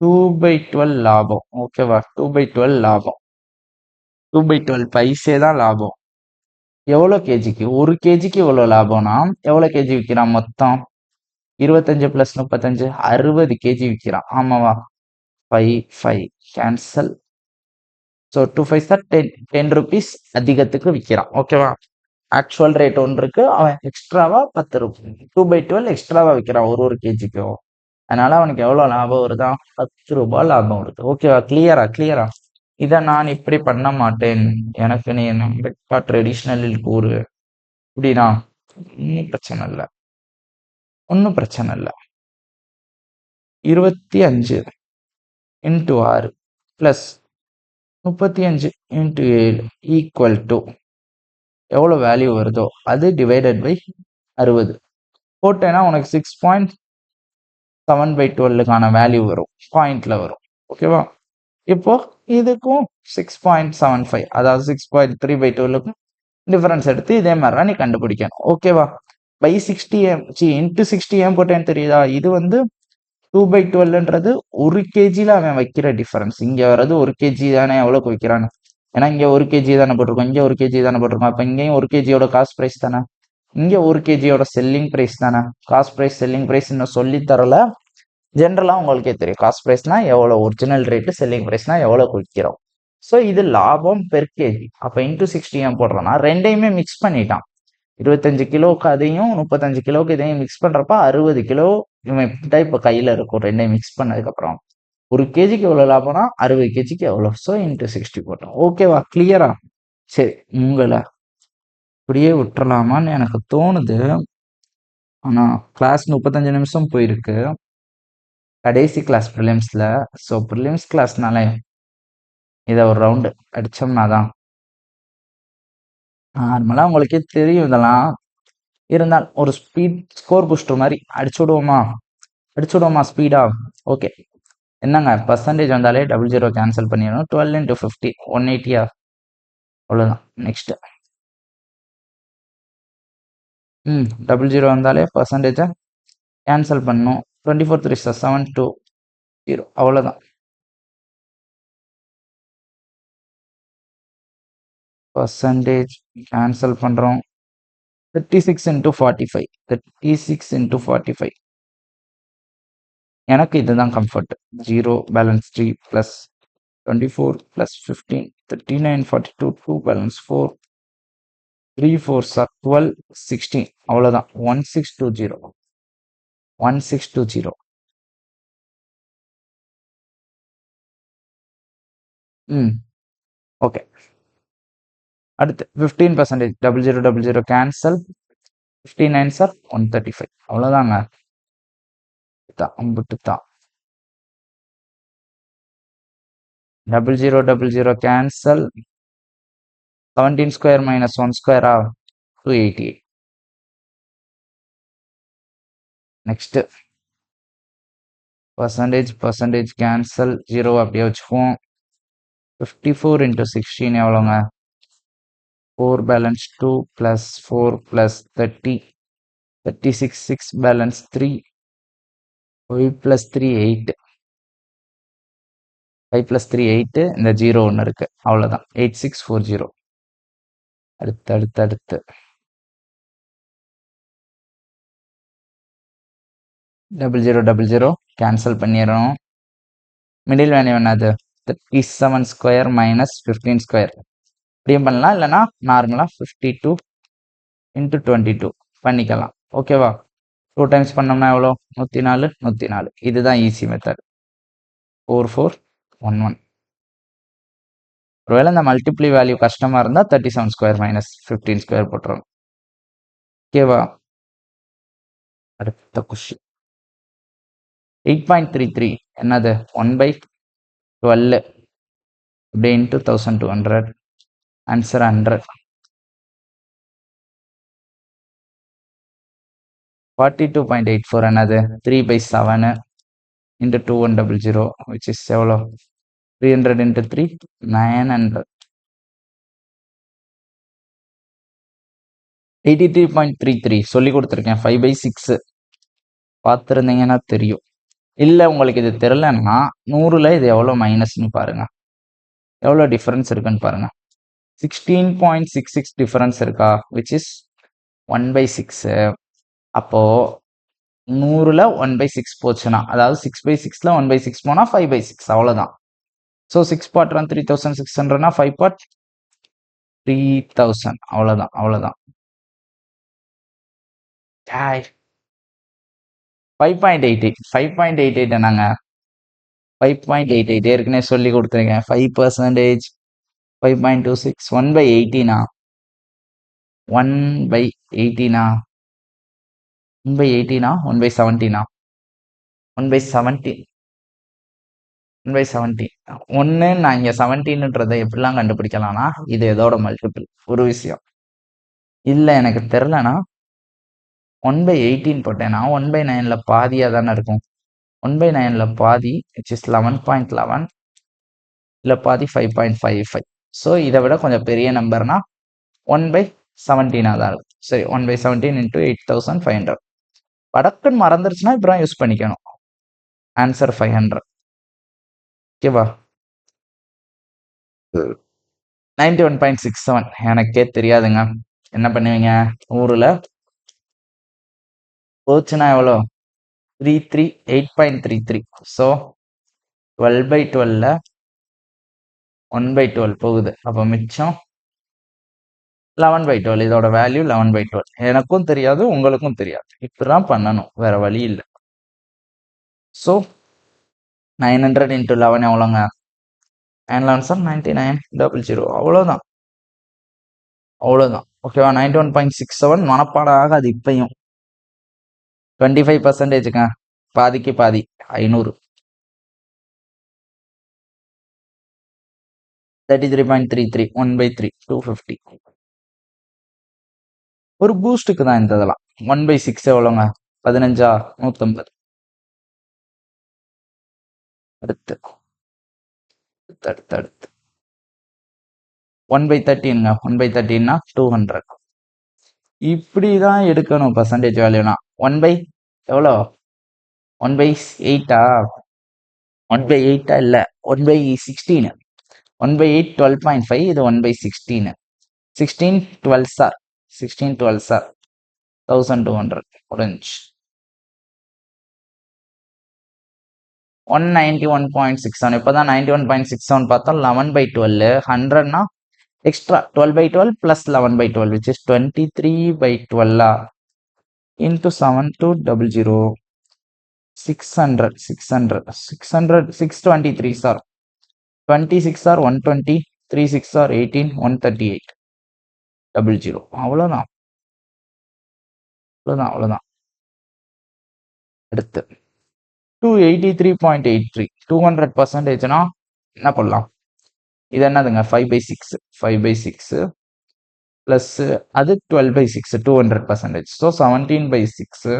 2/12 லாபம். ஓகேவா, 2/12 லாபம், 2/12 பைசே தான் லாபம். எவ்வளோ கேஜிக்கு, 1 கேஜிக்கு எவ்வளோ லாபம்னா எவ்வளோ கேஜி விற்கிறான் மொத்தம், 25 + 35 60 கேஜி விற்கிறான். ஆமாவா, 5 கேன்சல். So 2 5 10 rupees அதிகத்துக்கு விற்கிறான். ஓகேவா, ஆக்சுவல் ரேட் ஒன்று இருக்கு, அவன் எக்ஸ்ட்ராவா 10 ரூபாய், 2/12 எக்ஸ்ட்ராவா விற்கிறான் ஒரு கேஜிக்கும். அதனால அவனுக்கு எவ்வளோ லாபம் வருதா, 10 ரூபாய் லாபம் வருது. ஓகேவா, கிளியரா. இதை நான் இப்படி பண்ண மாட்டேன், எனக்கு நீ ட்ரெடிஷ்னலில் கூறு இப்படின்னா ஒன்றும் பிரச்சனை இல்லை. 25 × 6 + 35 × 7 ஈக்குவல் டு எவ்வளோ வேல்யூ வருதோ அது டிவைடட் பை 60 போட்டேன்னா உனக்கு 6.7/12க்கான வேல்யூ வரும், பாயிண்ட்ல வரும். ஓகேவா, இப்போ இதுக்கும் 6.75, அதாவது 6.3/12க்கும் டிஃபரன்ஸ் எடுத்து இதே மாதிரி நீ கண்டுபிடிக்கணும். ஓகேவா, பை 60 இன்ட்டு 60 போட்டேன்னு தெரியுதா. இது வந்து 2/12ன்றது 1 கேஜியில் அவன் வைக்கிற டிஃபரன்ஸ். இங்கே வர்றது 1 கேஜி தானே எவ்வளோக்கு வைக்கிறான்னு, ஏன்னா இங்கே 1 கேஜி தானே போட்டிருக்கோம், இங்கே 1 கேஜி தானே போட்டிருக்கோம். அப்போ இங்கேயும் 1 கேஜியோட காஸ்ட் ப்ரைஸ் தானே, இங்கே 1 கேஜியோட செல்லிங் ப்ரைஸ் தானே. காஸ்ட் ப்ரைஸ் செல்லிங் ப்ரைஸ் இன்னும் சொல்லி தரல, ஜென்ரலாக உங்களுக்கே தெரியும் காஸ்ட் ப்ரைஸ்னா எவ்வளோ ஒரிஜினல் ரேட்டு, செல்லிங் ப்ரைஸ்னா எவ்வளோ விற்கிறோம். ஸோ இது லாபம் பெர் கேஜி. அப்போ இன்டூ 60 ஏன் போடுறோம்னா ரெண்டையுமே மிக்ஸ் பண்ணிட்டான். 25 கிலோவுக்கு அதையும் 35 கிலோவுக்கு இதையும் மிக்ஸ் பண்ணுறப்ப 60 கிலோ இவன் இப்போ கையில் இருக்கும். ரெண்டையும் மிக்ஸ் பண்ணதுக்கப்புறம் ஒரு கேஜிக்கு எவ்வளோ லாபம்னா 60 கேஜிக்கு எவ்வளோ. ஸோ இன்டூ 60 போட்டோம். ஓகேவா, கிளியரா? சரி, உங்களை இப்படியே விட்டுறலாமான்னு எனக்கு தோணுது. ஆனால் கிளாஸ் 35 நிமிஷம் போயிருக்கு, கடைசி கிளாஸ் ப்ரிலிம்ஸில். ஸோ ப்ரிலிம்ஸ் கிளாஸ்னால இதை ஒரு ரவுண்டு அடித்தோம்னா தான் நார்மலாக உங்களுக்கே தெரியும் இதெல்லாம். இருந்தால் ஒரு ஸ்பீட் ஸ்கோர் பூஸ்டர் மாதிரி அடிச்சுடுவோமா ஸ்பீடா? ஓகே, என்னங்க பர்சன்டேஜ் வந்தாலே 00 கேன்சல் பண்ணிடணும். 12 into 50 180. அவ்வளோதான். நெக்ஸ்ட் 00 வந்தாலே பர்சன்டேஜை கேன்சல் பண்ணணும். 24 3 720. அவ்வளோதான். பர்சன்டேஜ் கேன்சல் பண்ணுறோம். 36 into 45. 36 into 45. எனக்கு இதுதான் comfort. 0 balance 3 plus 24 plus 15 39 42 2 balance 4 3 4 12 16. அவ்வளோதான். 1620. 1620. ஓகே. அடுத்து 15%. 00 கேன்சல். 59 சார் 135. அவ்வளோதாங்க. அம்பிட்டு தான். 00 cancel. 17 square minus 1 ஸ்கொயரா 288. Next percentage cancel. 0 அப்படியே வச்சுக்குவோம். 54 into 16 எவ்வளோங்க? 4 balance 2 plus 4 plus 30 36 6 balance 3 5 plus 3 8 5 plus 3 8. இந்த 0 ஒன்று இருக்கு, அவ்வளோதான். 8640. அடுத்து 00 கேன்சல் பண்ணிடுறோம். மிடில் வேல்யூ என்னது? 37 ஸ்கொயர் மைனஸ் 15 ஸ்கொயர். இப்படியும் பண்ணலாம், இல்லைனா நார்மலாக 52 into 22 பண்ணிக்கலாம். ஓகேவா? 2 டைம்ஸ் பண்ணோம்னா எவ்வளோ? 104 104. இதுதான் ஈஸி மெத்தட். 4411. ஒருவேளை இந்த மல்டிப்ளி வேல்யூ கஷ்டமாக இருந்தால் 37 ஸ்கொயர் மைனஸ் 15 ஸ்கொயர் போட்டுரும். ஓகேவா? அடுத்த கொஸ்டின் 8.33. என்னது? 1/12 இப்படி இன்ட்டு 1200. ஆன்சர் 100. 42.84. என்னது? 3/7 into 2100, which is எவ்வளோ? 300 into 3 900. 83.33 சொல்லி கொடுத்துருக்கேன். 5/6 பார்த்துருந்தீங்கன்னா தெரியும். இல்லை உங்களுக்கு இது தெரிலன்னா 100ல் இது எவ்வளோ மைனஸ்ன்னு பாருங்க, எவ்வளோ டிஃபரன்ஸ் இருக்குன்னு பாருங்க. 16.66 டிஃபரன்ஸ் இருக்கா, விச் இஸ் 1/6. அப்போ 100ல் 1/6 போச்சுன்னா, அதாவது 6/6ல் 1/6 போனால் 5/6. அவ்வளோதான். So 6 part 1 3600னா 5 part 3000. அவ்வளோதான். 5.88 என்னங்க? 5.88 ஏற்கனவே சொல்லி கொடுத்துருக்கேன். 5%. 5.26. 1/18. 1/18. 1/18. 1/17. 1/17. 1/17. ஒன்று நான் இங்கே 17ன்றதை எப்படிலாம் கண்டுபிடிக்கலாம்னா, இது எதோட மல்டிபிள். ஒரு விஷயம் இல்லை எனக்கு தெரிலனா 1/18 போட்டேன்னா 1/9ல் பாதியாக தானே இருக்கும். 1/9ல் பாதி விச் இஸ் 11.11. இல்லை பாதி 5.55. ஸோ இதை விட கொஞ்சம் பெரிய நம்பர்னா 1/17 தான் இருக்கும். சரி, 1/17 into 8500. படக்குன்னு மறந்துருச்சுன்னா இப்பதான் யூஸ் பண்ணிக்கணும். ஆன்சர் 500. ஓகேவா? 91.67. எனக்கே தெரியாதுங்க. என்ன பண்ணுவீங்க? 100ல் போச்சுன்னா எவ்வளோ? 8.33. ஸோ 12/12 1/12 போகுது. அப்போ மிச்சம் 11/12. இதோட வேல்யூ 11/12. எனக்கும் தெரியாது, உங்களுக்கும் தெரியாது. இப்படிதான் பண்ணணும், வேற வழி இல்லை. ஸோ 900 into 11 எவ்வளோங்க? 911 அவ்வளோதான். ஓகேவா? 91.67 மனப்பாடம் ஆகாது இப்பயும். 25%ங்க, பாதிக்கு பாதி 500. 33.33 1/3 250. ஒரு பூஸ்டுக்கு தான் இந்த இதெல்லாம். 1/6 எவ்வளோங்க? 15 150. அடுத்து 1/13ங்க. 1/13னா 200. இப்படிதான் எடுக்கணும் பர்சன்டேஜ் வேல்யூனா. 1 எவ்வளோ? 1/8 1/8 இல்ல, 1/16. 1/8 12.5. இது 1/16. 16 12 சார் 1200 முடிஞ்சு. 191.67. இப்போதான் 91.67 பார்த்தா 11/12. 100னா extra 12/12 plus 11/12, which is 23/12 into 7200. 600 623 sir. 26 are 120, 36 are 18, 138 00. அவ்வளோதான். அடுத்து 283.83. 200%னா என்ன பண்ணலாம்? இது என்னதுங்க? 5/6 plus அது 12/6 200%. So 17/6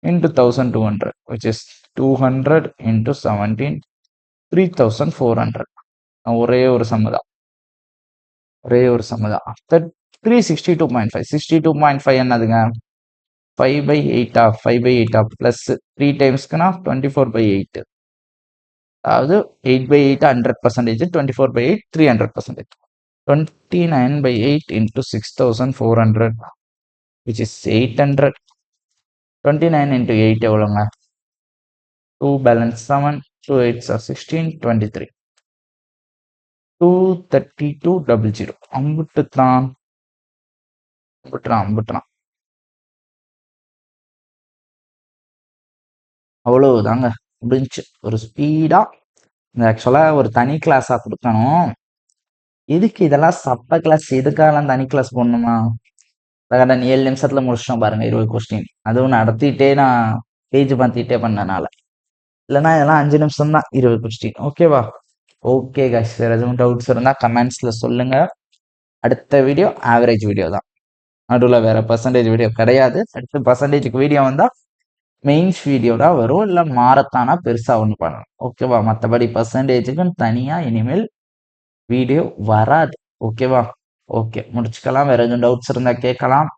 into 1200, which is 200 into 17 3400. ஒரே ஒரு சம்மு தான். 362.5. 62.5 என்னதுங்க? 5/8 plus 3 timesக்குனா 24/8. அதாவது 8/8 100%, 24/8 300%. 29/8 into 6400, which is 800. 29 into 8 எவ்வளோங்க? 2 balance 7, 2 8s are 16, 23. 23200. அம்புட்டுதான். அவ்வளவுதாங்க, முடிஞ்சு. ஒரு ஸ்பீடா இந்த ஆக்சுவலா ஒரு தனி கிளாஸா கொடுக்கணும். எதுக்கு இதெல்லாம் சப்ப கிளாஸ்? எதுக்காகலாம் தனி கிளாஸ் போடணுமா? 7 நிமிஷத்துல முடிச்சிட்டோம் பாருங்க 20 கொஸ்டின். அதுவும் நடத்திட்டே நான் பேஜ் மாத்திட்டே பண்ணனால. இல்லைன்னா இதெல்லாம் 5 நிமிஷம் தான் 20 கொஸ்டின். ஓகேவா? ஓகே கைஸ், வேற எதுவும் டவுட்ஸ் இருந்தா கமெண்ட்ஸ்ல சொல்லுங்க. அடுத்த வீடியோ ஆவரேஜ் வீடியோ தான். நடுவில் வேற பர்சன்டேஜ் வீடியோ கிடையாது. அடுத்த பர்சன்டேஜுக்கு வீடியோ வந்தா மெயின்ஸ் வீடியோ தான் வரும், இல்லை மாறத்தானா பெருசா ஒன்று பண்ணணும். ஓகேவா? மற்றபடி பர்சன்டேஜுக்குன்னு தனியா இனிமேல் வீடியோ வராது. ஓகேவா? ஓகே, முடிச்சுக்கலாம். வேற எதுவும் டவுட்ஸ் இருந்தா கேட்கலாம்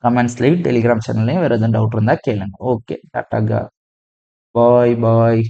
கமெண்ட்ஸ்லயும், டெலிகிராம் சேனல்லையும் வேற எதுவும் டவுட் இருந்தா கேளுங்க. ஓகே, டாட்டா, பாய் பாய்.